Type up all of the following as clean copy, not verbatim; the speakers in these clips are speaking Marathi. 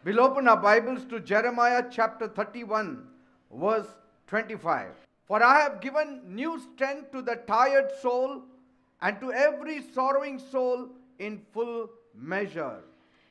We'll open our Bibles to Jeremiah chapter 31, verse 25. For I have given new strength to the tired soul and to every sorrowing soul in full measure.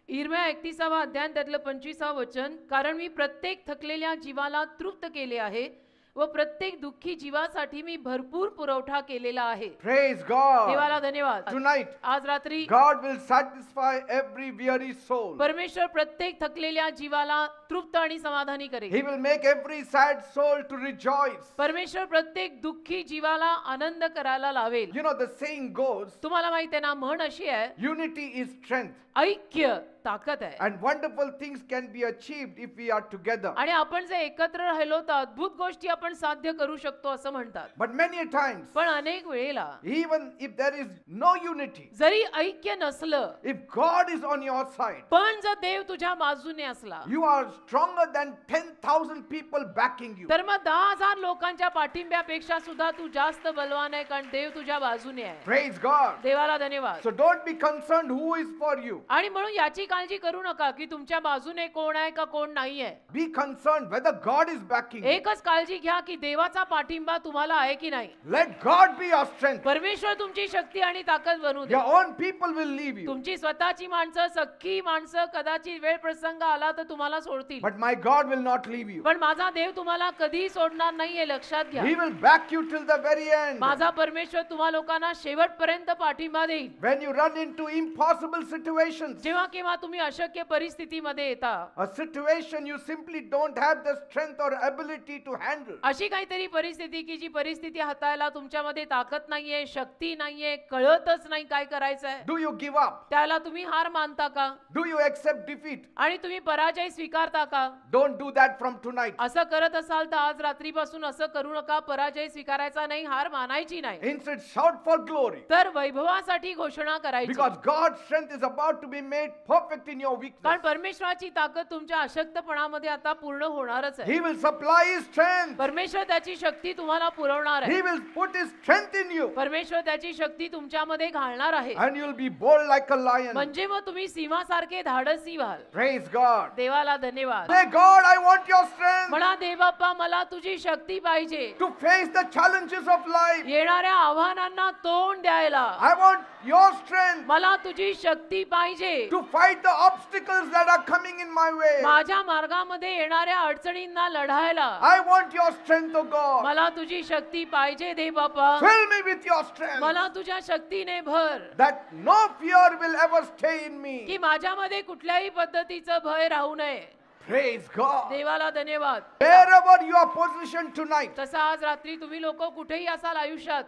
इर्म्या 31 अध्याय त्यातलं 25 वचन, कारण मी प्रत्येक थकलेल्या जीवाला तृप्त केले आहे व प्रत्येक दुःखी जीवासाठी मी भरपूर पुरवठा केलेला आहे. Praise God. देवाला धन्यवाद. Tonight आज रात्री God will satisfy every weary soul. परमेश्वर प्रत्येक थकलेल्या जीवाला तृप्त आणि समाधानी करेल. He will make every sad soul to rejoice. परमेश्वर प्रत्येक दुःखी जीवाला आनंद करायला लावेल. You know, the saying goes, तुम्हाला माहिती आहे ना, म्हण अशी आहे, unity is strength. ऐक्य ताकद आहे. And wonderful things can be achieved if we are together. आणि आपण जे एकत्र राहिलो तर अद्भुत गोष्टी आपण साध्य करू शकतो असं म्हणतात. But many times, पण अनेक वेळेला even if there is no unity, जरी ऐक्य नसलं, if God is on your side, पण जर देव तुझ्या बाजूने असला, you are stronger than 10,000 people backing you. तर मग 10,000 लोकांच्या पाठिंब्यापेक्षा सुद्धा तू जास्त बलवान आहे, कारण देव तुझ्या बाजूने आहे. Praise God. देवाला धन्यवाद. So don't be concerned who is for you. आणि म्हणून याची काळजी करू नका की तुमच्या बाजूने कोण आहे का कोण नाही आहे. Be concerned whether God is backing you. एकच काळजी घ्या की देवाचा पाठिंबा तुम्हाला आहे की नाही. Let God be your strength. परमेश्वर तुमची शक्ती आणि ताकद बनवू दे. Your own people will leave you. तुमची स्वतःची माणसं, सख्खी माणसं कदाचित वेळ प्रसंग आला तर तुम्हाला सोडतील. But my God will not leave you. पण माझा देव तुम्हाला कधी सोडणार नाहीये, लक्षात घ्या. He will back you till the very end. माझा परमेश्वर तुम्हा लोकांना शेवटपर्यंत पाठिंबा देईल. When you run into impossible situations, जेव्हा केव्हा तुम्ही अशक्य परिस्थितीमध्ये येता, a situation you simply don't have the strength or ability to handle, अशी काहीतरी परिस्थिती की जी परिस्थिती हाताळायला तुमच्यामध्ये ताकद नाहीये, शक्ती नाहीये, कळतच नाही काय करायचंय, do you give up? त्याला तुम्ही हार मानता का? Do you accept defeat? आणि तुम्ही पराजय स्वीकारता का? Don't do that from tonight. असं करत असाल तर आज रात्रीपासून असं करू नका. पराजय स्वीकारायचा नाही, हार मानायची नाही. Instead, shout for glory. तर वैभवासाठी घोषणा करायची. Because God's strength is about to be made perfect in your weakness. कारण परमेश्वराची ताकद तुमच्या अशक्तपणामध्ये आता पूर्ण होणारच आहे. He will supply His strength. परमेश्वर त्याची शक्ती तुम्हाला पुरवणार आहे. He will put His strength in you. परमेश्वर त्याची शक्ती तुमच्यामध्ये घालणार आहे. And you'll be bold like a lion. म्हणजे मग तुम्ही सिंहासारखे धाडसी व्हाल. Praise God. देवाला धन्यवाद. Say, God, I want your strength म्हणा, देव बाप्पा मला तुझी शक्ती पाहिजे. to face the challenges of life. येणाऱ्या आव्हानांना तोंड द्यायला. I want your strength मला तुझी शक्ती पाहिजे. to fight the obstacles that are coming in my way. माझ्या मार्गामध्ये येणाऱ्या अडचणींना लढायला. I want your strength, oh God. मला तुझी शक्ती पाहिजे देव बाप्पा. Fill me with your strength मला तुझ्या शक्तीने भर, that no fear will ever stay in me. की माझ्यामध्ये कुठल्याही पद्धतीचं भय राहू नये. Praise God. देवाला धन्यवाद. Wherever you are positioned tonight, तसं आज रात्री तुम्ही लोक कुठेही असाल आयुष्यात,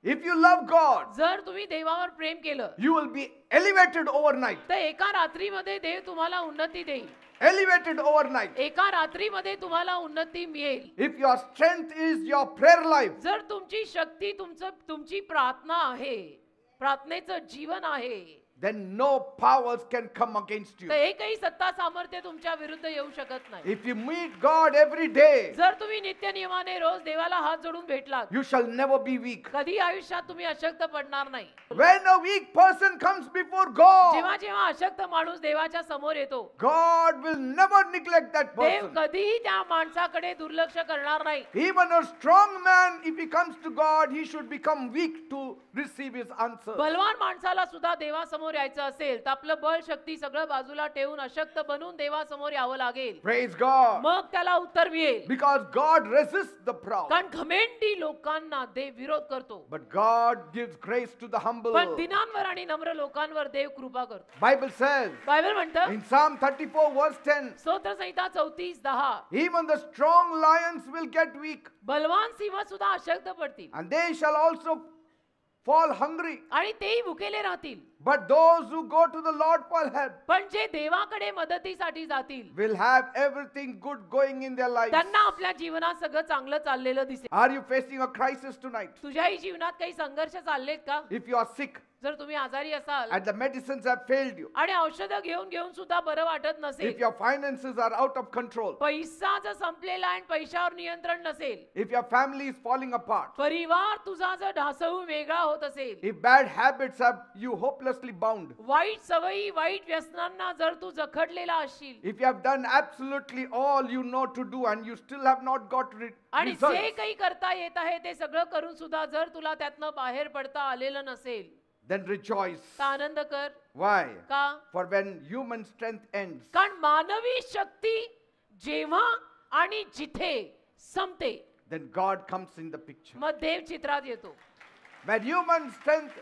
if you love God, जर तुम्ही देवावर प्रेम केलं you will be elevated overnight. तर एका रात्रीमध्ये देव तुम्हाला उन्नती देईल. Elevated overnight. एका रात्रीमध्ये तुम्हाला उन्नती मिळेल. If your strength is your prayer life, जर तुमची शक्ती तुमची प्रार्थना आहे, प्रार्थनेचं जीवन आहे, then no powers can come against you. तर एकही सत्ता सामर्थ्य तुमच्या विरुद्ध येऊ शकत नाही. If you meet God every day, जर तुम्ही नित्य नियमाने रोज देवाला हात जोडून भेटलात, you shall never be weak. कधी आयुष्यात तुम्ही अशक्त पडणार नाही. When a weak person comes before God, जेव्हा जेव्हा अशक्त माणूस देवाच्या समोर येतो, God will never neglect that Dev person. कधीही त्या माणसाकडे दुर्लक्ष करणार नाही. Even a strong man, if he comes to God, he should become weak to receive his answer. बलवान माणसाला सुद्धा देवासमोर यायचं असेल तर आपलं बळ शक्ती सगळं बाजूला ठेवून अशक्त बनून देवासमोर यावं लागेल. Praise God. मग त्याला उत्तर मिळेल. Because God resists the proud, कारण घमेंडी लोकांना देव विरोध करतो, but God gives grace to the humble. पण दिनांवर आणि नम्र लोकांवर देव कृपा करतो. Bible says बायबल म्हणतं in Psalm 34 verse 10, स्तोत्र संहिता 34:10, even the strong lions will get weak, Balwan Singh सुद्धा अशक्त पडतील and they shall also fall hungry. आणि तेही भुकेले राहतील. But those who go to the Lord for help पण जे देवाकडे मदतीसाठी जातील will have everything good going in their lives. त्यांना आपल्या जीवनात सगळं चांगलं चाललेलं दिसेल. Are you facing a crisis tonight? तुझ्याही जीवनात काही संघर्ष चाललेत का? If you are sick जर तुम्ही आजारी असाल and the medicines have failed you, आणि औषधं घेऊन घेऊन सुद्धा बरं वाटत if नसेल, your finances are out of control, पैसा जर संपलेला आणि पैशावर नियंत्रण नसेल, if your family is falling apart, परिवार तुझा जर ढासळून वेगळा होत असेल, if bad habits have you hopelessly bound, वाईट सवयी वाईट व्यसनांना जर तू जखडलेला असशील if you have done absolutely all you know to do and you still have not got आणि जे results, काही करता येत आहे ते सगळं करून सुद्धा जर तुला त्यातनं बाहेर पडता आलेलं नसेल then rejoice. तर आनंद कर. Why? का? For when human strength ends, कारण मानवी शक्ती जेव्हा आणि जिथे संपते then God comes in the picture. मग देव चित्रात येतो. When human strength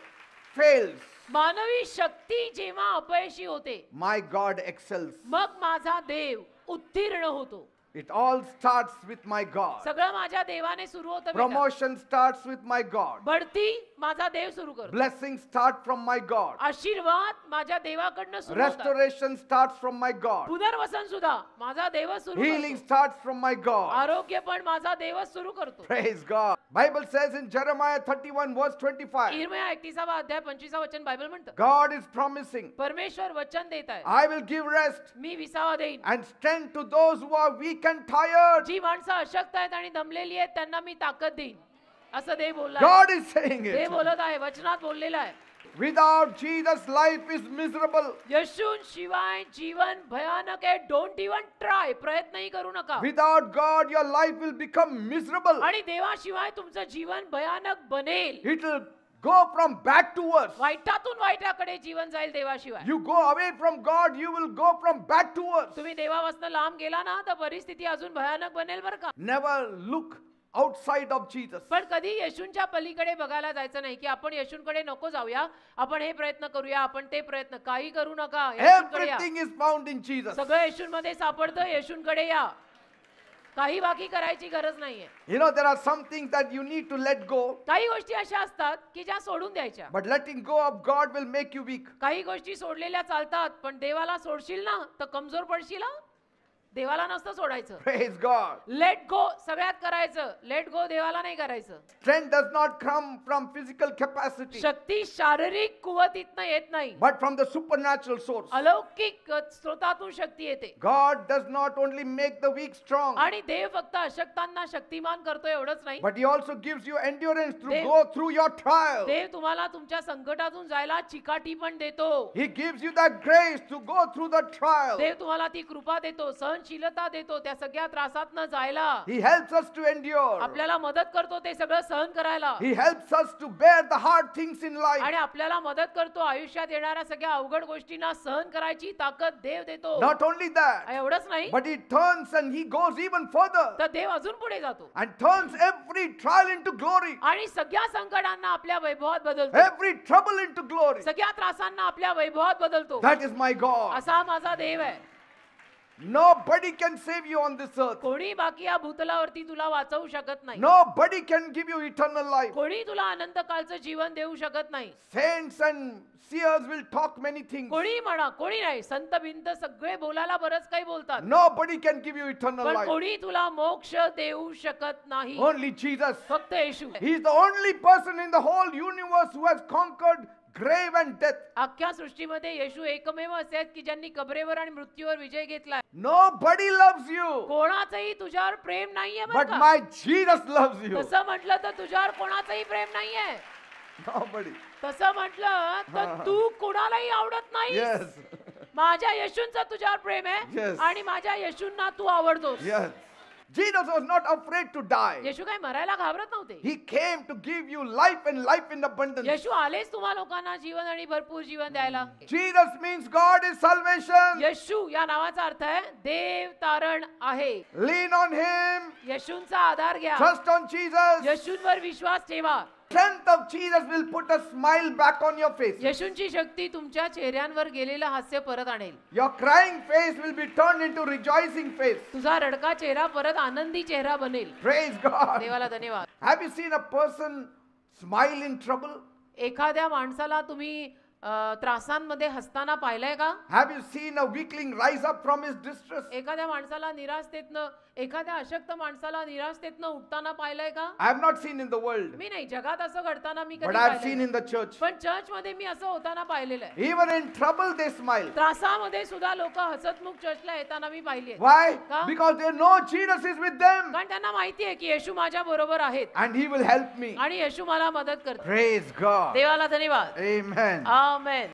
fails, मानवी शक्ती जेव्हा अपयशी होते my God excels. मग माझा देव उत्तीर्ण होतो. It all starts with my God. सगळं माझ्या देवाने सुरू होतं बेटा. Promotion starts with my God. बढती माझा देव सुरू करतो. Blessings start from my God. आशीर्वाद माझ्या देवाकडनं सुरू होतात. Restoration starts from my God. पुनर्वसन सुद्धा माझा देव सुरू Healing करतो. starts from my God. आरोग्य पण माझा देवच सुरू करतो. Praise God. Bible says in Jeremiah 31 verse 25, इर्मिया 31 अध्याय 25 वचन बायबल म्हणतं, God is promising, परमेश्वर वचन देत आहे, I will give rest मी विसावा देईन. and strength to those who are weak and tired. जी माणसं अशक्त आहेत आणि दमलेली आहेत त्यांना मी ताकद देईन, असं देव बोलला. God is saying Dev it. बोलत आहे, वचनात बोललेलं आहे. Without Jesus, life is miserable. येशून शिवाय जीवन भयानक आहे. डोंट इवन ट्राय, प्रयत्नही करू नका. Without God, your life will become miserable. आणि देवाशिवाय तुमचं जीवन भयानक बनेल. It will go from bad to worse. वाईटातून वाईटाकडे जीवन जाईल देवाशिवाय. You go away from God, you will go from bad to worse. तुम्ही देवापासून लांब गेला ना तर परिस्थिती अजून भयानक बनेल बरं का. Never look outside of Jesus. पण कधी येशूंच्या पलीकडे बघायला जायचं नाही की आपण येशूंकडे नको जाऊया, आपण हे प्रयत्न करूया, आपण ते प्रयत्न, काही करू नका. येशूंकडे या. Everything is found in Jesus. सगळं येशूंमध्ये सापडतं. येशूंकडे या, काही बाकी करायची गरज नाहीये. You know, there are some things that you need to let go, काही गोष्टी अशा असतात की ज्या सोडून द्यायच्या. but letting go of God will make you weak. काही गोष्टी सोडलेल्या चालतात, पण देवाला सोडशील ना तर कमजोर पडशील. हा. देवाला नसतं सोडायचं. Praise God. लेट गो सगळ्यात करायचं. लेट गो देवाला नाही करायचं. Strength does not come from physical capacity, शक्ती शारीरिक कुवतीतनं येत नाही, but from the supernatural source. अलौकिक स्रोतातून शक्ती येते. God does not only make the weak strong, आणि देव फक्त अशक्तांना शक्तिमान करतो एवढंच नाही, but He also gives you endurance to Dev- go through your trial. देव तुम्हाला तुमच्या संकटातून जायला चिकाटी पण देतो. He gives you that grace to go through the trial. देव तुम्हाला ती कृपा देतो, सहनशीलता देतो त्या सगळ्या त्रासातनं जायला. He helps us to endure. आपल्याला मदत करतो ते सगळं सहन करायला. He helps us to bear the hard things in life. आणि आपल्याला मदत करतो आयुष्यात येणाऱ्या सगळ्या अवघड गोष्टींना सहन करायची ताकद देव देतो. Not only that, एवढंच नाही, but He turns and He goes even further तर देव अजून पुढे जातो and turns every trial into glory, आणि सगळ्या संकटांना आपल्या वैभवात बदलतो. every trouble into glory. सगळ्या त्रासांना आपल्या वैभवात बदलतो. That is my God. असा माझा देव आहे. Nobody can save you on this earth. कोणी बाकी या भूतलावरती तुला वाचवू शकत नाही. Nobody can give you eternal life. कोणी तुला अनंत काळचं जीवन देऊ शकत नाही. Saints and seers will talk many things. कोणी म्हणा, कोणी नाही, संत भिंत सगळे बोलायला बरंच काही बोलतात, Nobody can give you eternal पण life. कोणी तुला मोक्ष देऊ शकत नाही. Only Jesus. फक्त येशू. He is the only person in the whole universe who has conquered grave and death. अख्ख्या सृष्टीमध्ये येशू एकमेव असे आहेत की ज्यांनी कबरेवर आणि मृत्यूवर विजय घेतलाय. Nobody loves you, कोणाचंही तुझ्यावर प्रेम नाहीये बरं but का. my Jesus loves you. तसं म्हटलं तर तुझ्यावर कोणाचंही प्रेम नाहीये. Nobody. तसं म्हटलं तर तू कोणालाही आवडत नाही. Yes. माझ्या येशूंचं तुझ्यावर प्रेम आहे Yes. आणि माझ्या येशूंना तू आवडतोस. Yes. Jesus was not afraid to die. येशू काय मरायला घाबरत नव्हते. He came to give you life and life in abundance. येशू आलेच तुम्हा लोकांना जीवन आणि भरपूर जीवन द्यायला. Jesus means God is salvation. येशू या नावाचा अर्थ आहे देव तारण आहे. Lean on Him. येशूंचा आधार घ्या. Trust on Jesus. येशूंवर विश्वास ठेवा. Strength of Jesus will put a smile back on your face. येशूंची शक्ती तुमच्या चेहऱ्यांवर गेलेलं हास्य परत आणेल. Your crying face will be turned into rejoicing face. तुझा रडका चेहरा परत आनंदी चेहरा बनेल. Praise God. देवाला धन्यवाद. Have you seen a person smile in trouble? एखाद्या माणसाला तुम्ही त्रासांमध्ये हसताना पाहिलंय का? Have you seen a weakling rise up from his distress? एखाद्या माणसाला निराशतेतनं, एखाद्या अशक्त माणसाला निराशतेतनं उठताना पाहिलंय का? I have not seen in the world, मी नाही, जगात असं घडताना मी but कधी I have पाहिलं seen नाही. in the church. पण चर्च मध्ये मी असं होताना पाहिलेलं आहे. Even in trouble, they smile. त्रासामध्ये सुद्धा लोक हसतमुख चर्चला येताना मी पाहिले. Why? का? Because they know Jesus is with them कारण त्यांना माहिती आहे की येशू माझ्या बरोबर आहेत and he will help me. आणि येशू मला मदत करते. Praise God. देवाला धन्यवाद. Amen. आमेन.